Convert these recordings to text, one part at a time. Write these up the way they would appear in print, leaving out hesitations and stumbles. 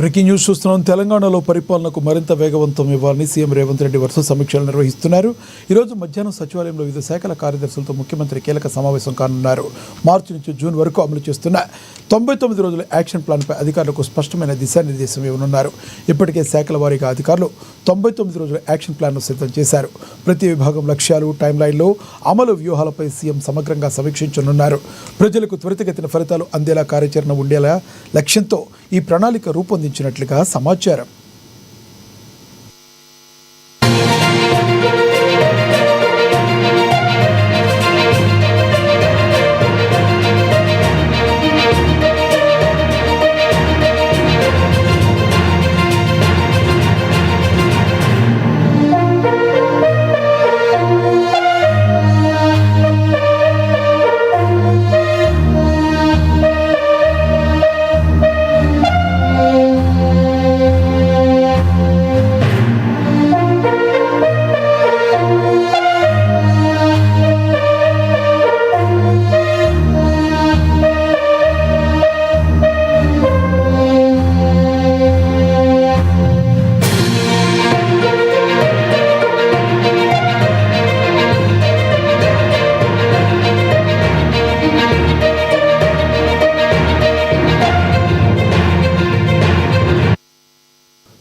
Breaking news చూస్తున్నాం. తెలంగాణలో పరిపాలనకు మరింత వేగవంతం ఇవ్వాలని సీఎం రేవంత్ రెడ్డి వరుస సమీక్షలు నిర్వహిస్తున్నారు. ఈరోజు మధ్యాహ్నం సచివాలయంలో వివిధ శాఖల కార్యదర్శులతో ముఖ్యమంత్రి కీలక సమావేశం కానున్నారు. మార్చి నుంచి జూన్ వరకు అమలు చేస్తున్న 99 రోజుల యాక్షన్ ప్లాన్పై అధికారులకు స్పష్టమైన దిశానిర్దేశం ఇవ్వనున్నారు. ఇప్పటికే శాఖల వారీగా అధికారులు 99 రోజుల యాక్షన్ ప్లాన్ను సిద్ధం చేశారు. ప్రతి విభాగం లక్ష్యాలు, టైం లైన్లో అమలు వ్యూహాలపై సీఎం సమగ్రంగా సమీక్షించనున్నారు. ప్రజలకు త్వరితగతిన ఫలితాలు అందేలా కార్యాచరణ ఉండేలా లక్ష్యంతో ఈ ప్రణాళిక రూపొందించినట్లుగా సమాచారం.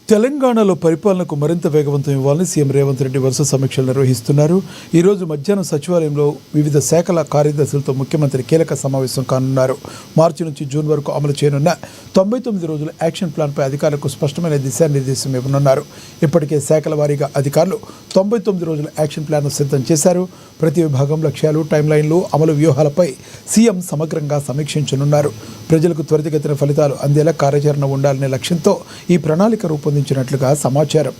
తెలంగాణలో పరిపాలనకు మరింత వేగవంతం ఇవ్వాలని సీఎం రేవంత్ రెడ్డి వరుస సమీక్షలు నిర్వహిస్తున్నారు. ఈరోజు మధ్యాహ్నం సచివాలయంలో వివిధ శాఖల కార్యదర్శులతో ముఖ్యమంత్రి కీలక సమావేశం కానున్నారు. మార్చి నుంచి జూన్ వరకు అమలు చేయనున్న 99 రోజుల యాక్షన్ ప్లాన్పై అధికారులకు స్పష్టమైన దిశానిర్దేశం ఇవ్వనున్నారు. ఇప్పటికే శాఖల వారీగా అధికారులు 99 రోజుల యాక్షన్ ప్లాన్ను సిద్ధం చేశారు. ప్రతి విభాగం లక్ష్యాలు, టైం లైన్లు, అమలు వ్యూహాలపై సీఎం సమగ్రంగా సమీక్షించనున్నారు. ప్రజలకు త్వరితగతిన ఫలితాలు అందేలా కార్యాచరణ ఉండాలనే లక్ష్యంతో ఈ ప్రణాళిక రూపొందించినట్లుగా సమాచారం.